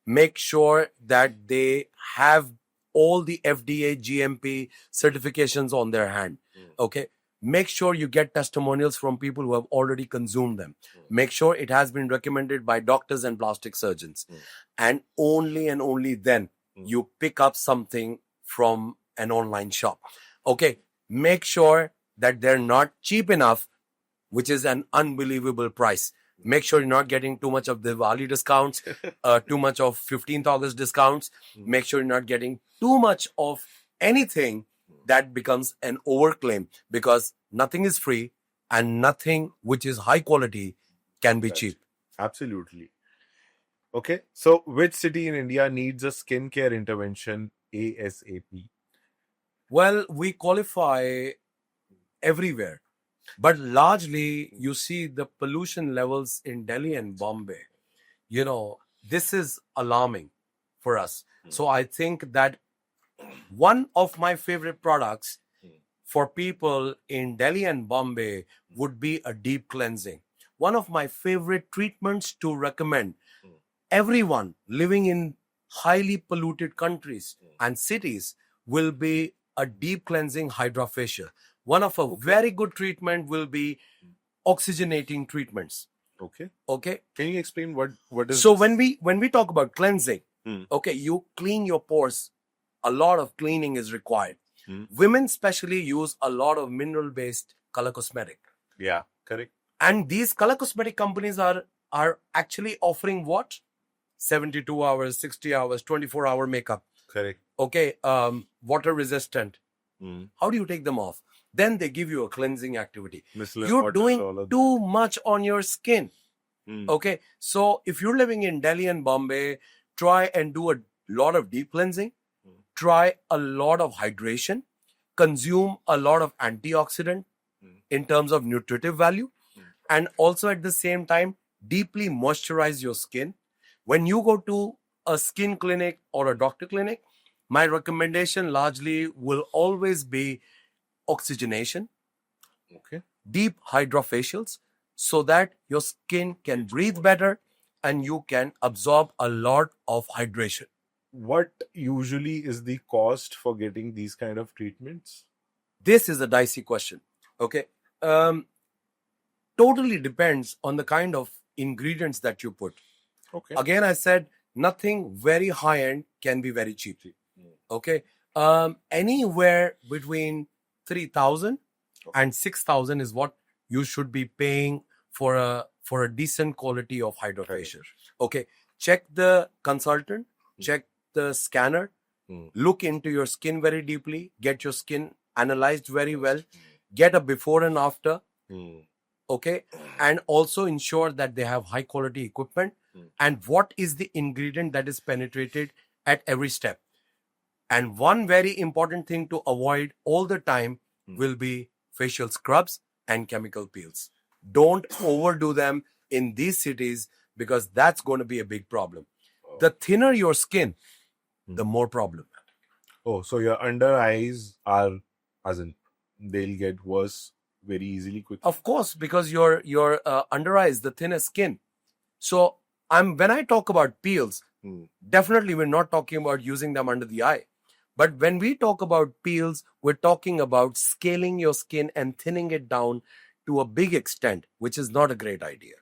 Make sure that they have all the FDA, GMP certifications on their hand. Okay. Make sure you get testimonials from people who have already consumed them. Make sure it has been recommended by doctors and plastic surgeons. And only then you pick up something from an online shop. Okay. Make sure that they're not cheap enough, which is an unbelievable price. Make sure you're not getting too much of Diwali discounts, too much of 15th August discounts. Make sure you're not getting too much of anything that becomes an overclaim, because nothing is free and nothing which is high quality can be cheap. Absolutely. Okay. So which city in India needs a skincare intervention ASAP? Well, we qualify everywhere. But largely, you see the pollution levels in Delhi and Bombay. You know, this is alarming for us. So I think that one of my favorite products for people in Delhi and Bombay would be a deep cleansing. One of my favorite treatments to recommend everyone living in highly polluted countries and cities will be a deep cleansing hydrofacial. One of a very good treatment will be oxygenating treatments. Okay. Okay. Can you explain what is So this? when we talk about cleansing, okay, you clean your pores. A lot of cleaning is required. Women especially use a lot of mineral-based color cosmetic. Yeah, correct. And these color cosmetic companies are actually offering what? 72 hours, 60 hours, 24-hour makeup. Correct. Okay, water resistant. How do you take them off? Then they give you a cleansing activity. You're doing too much on your skin. Okay, so if you're living in Delhi and Bombay, try and do a lot of deep cleansing. Try a lot of hydration. Consume a lot of antioxidant in terms of nutritive value. And also at the same time, deeply moisturize your skin. When you go to a skin clinic or a doctor clinic, my recommendation largely will always be oxygenation, deep hydrofacials, so that your skin can breathe better and you can absorb a lot of hydration. what usually is the cost for getting these kind of treatments? This is a dicey question. Okay. Totally depends on the kind of ingredients that you put. Okay. Again, I said nothing very high end can be very cheap. Okay. Anywhere between 3,000 and 6,000 is what you should be paying for a decent quality of hydrofacial. Okay. Check the consultant, check the scanner, look into your skin very deeply, get your skin analyzed very well, get a before and after. Okay. And also ensure that they have high quality equipment and what is the ingredient that is penetrated at every step. And one very important thing to avoid all the time will be facial scrubs and chemical peels. Don't overdo them in these cities because that's going to be a big problem. The thinner your skin, the more problem. Oh, so your under eyes are, as in, they'll get worse very easily, quickly. Of course, because your under eye is the thinnest skin. So when I talk about peels, definitely we're not talking about using them under the eye. But when we talk about peels, we're talking about scaling your skin and thinning it down to a big extent, which is not a great idea.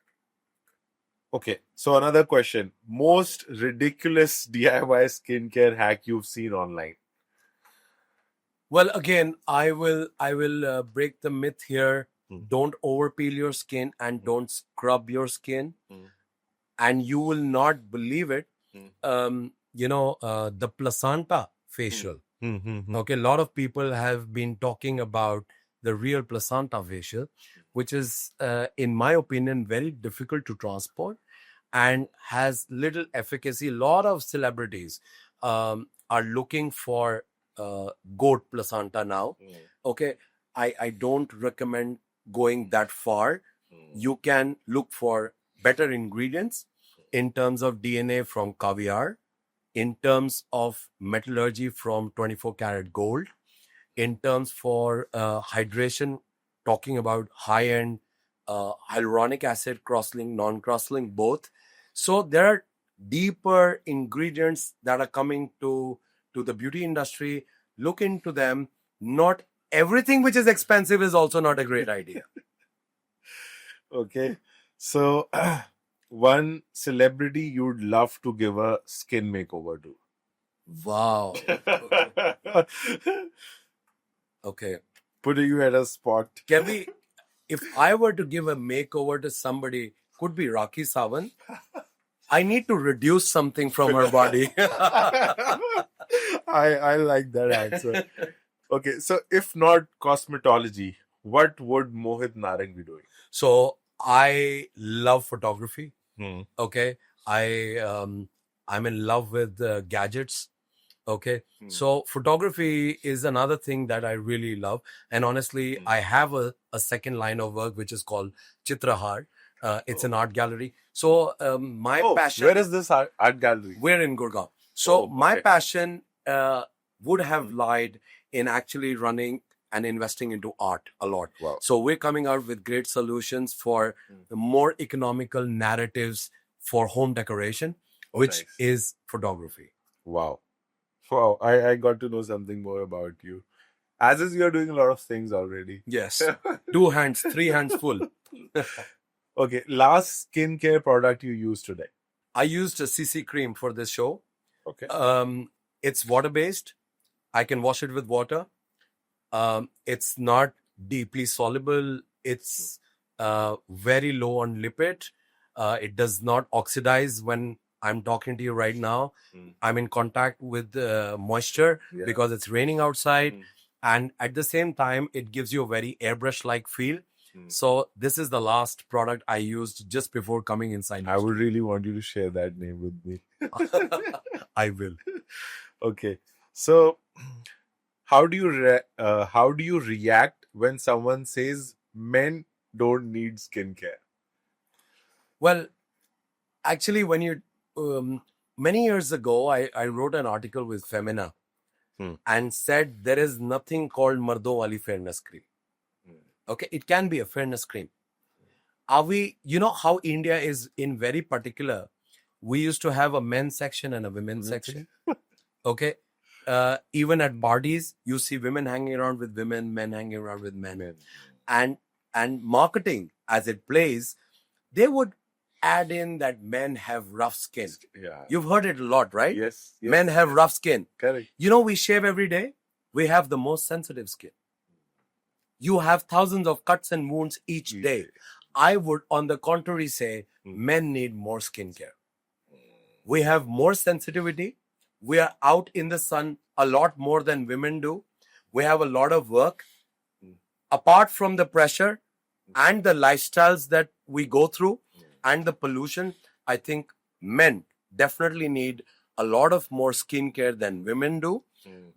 Okay, so another question. Most ridiculous DIY skincare hack you've seen online? Well, again, I will break the myth here. Don't overpeel your skin and don't scrub your skin. And you will not believe it. The placenta facial. Okay, a lot of people have been talking about the real placenta facial, which is, in my opinion, very difficult to transport and has little efficacy. A lot of celebrities are looking for goat placenta now. Okay, I don't recommend going that far. You can look for better ingredients in terms of DNA from caviar, in terms of metallurgy from 24 karat gold, in terms for hydration, talking about high-end hyaluronic acid, cross-link, non-cross-link, both. So there are deeper ingredients that are coming to the beauty industry. Look into them. Not everything which is expensive is also not a great idea. Okay, so one celebrity you'd love to give a skin makeover to? Wow. Okay. Putting you at a spot. Can we, if I were to give a makeover to somebody, could be Rakhi Sawant. I need to reduce something from her body. I like that answer. Okay, so if not cosmetology, what would Mohit Narang be doing? So I love photography. Okay, I'm in love with gadgets. Okay, so photography is another thing that I really love, and honestly, I have a second line of work which is called Chitrahar. It's an art gallery. So my passion. Where is this art gallery? We're in Gurgaon. So my passion would have lied in actually running and investing into art a lot. Wow. So we're coming out with great solutions for more economical narratives for home decoration, which is photography. Wow. Wow. I got to know something more about you. As is, you're doing a lot of things already. Yes. 2 hands, 3 hands full. Okay. Last skincare product you used today? I used a CC cream for this show. Okay. It's water-based. I can wash it with water. It's not deeply soluble. It's very low on lipid. It does not oxidize when I'm talking to you right now. I'm in contact with moisture because it's raining outside. And at the same time, it gives you a very airbrush-like feel. So this is the last product I used just before coming inside. I would really want you to share that name with me. I will. Okay. So how do you react when someone says men don't need skincare? Well, actually, when you many years ago, I wrote an article with Femina and said there is nothing called Mardo Wali fairness cream. Okay, it can be a fairness cream. Are we, you know how India is in very particular we used to have a men's section and a women's section. Okay. Even at parties, you see women hanging around with women, men hanging around with men. And marketing, as it plays, they would add in that men have rough skin. Yeah. You've heard it a lot, right? Yes. Men have rough skin. Correct. You know, we shave every day. We have the most sensitive skin. You have thousands of cuts and wounds each day. I would, on the contrary, say men need more skincare. We have more sensitivity. We are out in the sun a lot more than women do. We have a lot of work. Apart from the pressure and the lifestyles that we go through and the pollution, I think men definitely need a lot of more skincare than women do.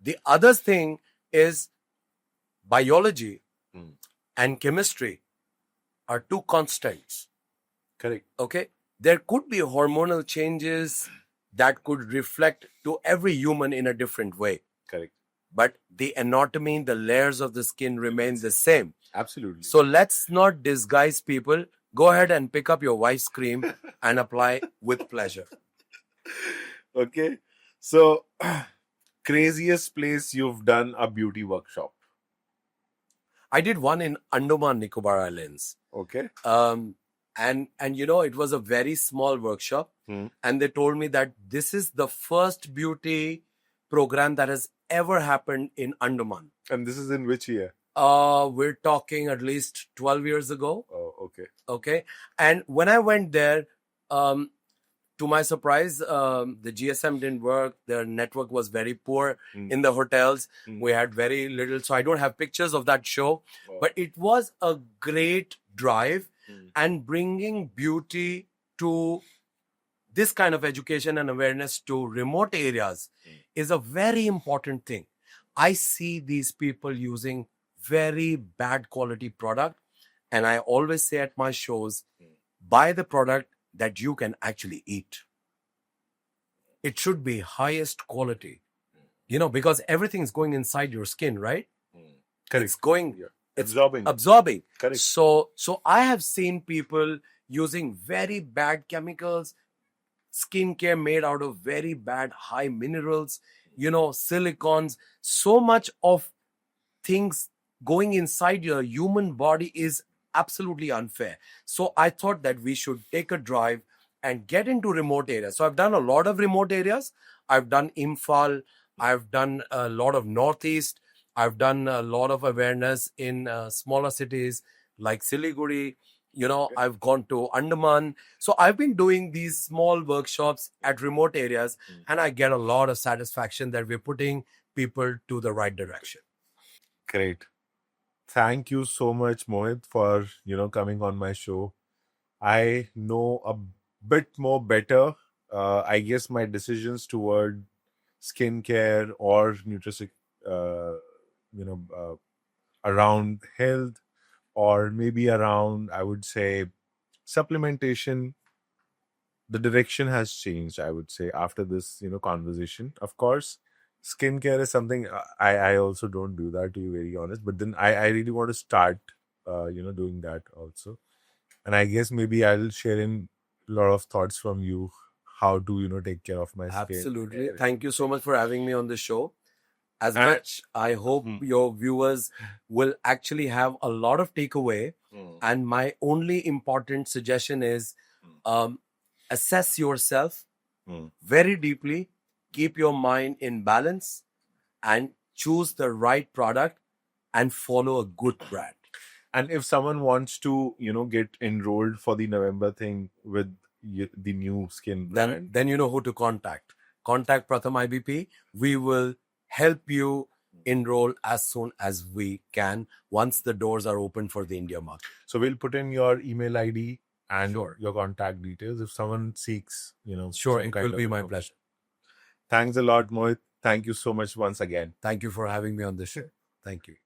The other thing is biology and chemistry are two constants. Correct. Okay. There could be hormonal changes that could reflect to every human in a different way. Correct. But the anatomy, the layers of the skin remains the same. Absolutely. So let's not disguise people. Go ahead and pick up your wife's cream and apply with pleasure. Okay. So, craziest place you've done a beauty workshop? I did one in Andaman Nicobar Islands. Okay. And you know, it was a very small workshop. And they told me that this is the first beauty program that has ever happened in Andaman. And this is in which year? We're talking at least 12 years ago. Oh, okay. Okay. And when I went there, to my surprise, the GSM didn't work. The network was very poor in the hotels. We had very little. So I don't have pictures of that show. Wow. But it was a great drive and bringing beauty to this kind of education and awareness to remote areas is a very important thing. I see these people using very bad quality product. And I always say at my shows, buy the product that you can actually eat. It should be highest quality, you know, because everything is going inside your skin, right? Correct. It's going, it's absorbing. Correct. So I have seen people using very bad chemicals, skincare made out of very bad high minerals, you know, silicons, so much of things going inside your human body is absolutely unfair. So I thought that we should take a drive and get into remote areas. So I've done a lot of remote areas. I've done Imphal. I've done a lot of Northeast. I've done a lot of awareness in smaller cities like Siliguri. You know, I've gone to Andaman. So I've been doing these small workshops at remote areas and I get a lot of satisfaction that we're putting people to the right direction. Great. Thank you so much, Mohit, for, coming on my show. I know a bit more better. I guess my decisions toward skincare or nutrition, around health, or maybe around, I would say, supplementation, the direction has changed, I would say, after this, conversation. Of course, skincare is something I also don't do that, to be very honest. But then I really want to start, doing that also. And I guess maybe I'll share in a lot of thoughts from you how to, take care of my skin. Absolutely. Thank you so much for having me on the show. As much, I hope your viewers will actually have a lot of takeaway. And my only important suggestion is assess yourself very deeply, keep your mind in balance, and choose the right product and follow a good brand. And if someone wants to, get enrolled for the November thing with the new skin brand, then you know who to contact. Contact Pratham IBP. We will help you enroll as soon as we can once the doors are open for the India market. So we'll put in your email ID and your contact details if someone seeks, Sure, it will be my pleasure. Thanks a lot, Mohit. Thank you so much once again. Thank you for having me on the show. Thank you.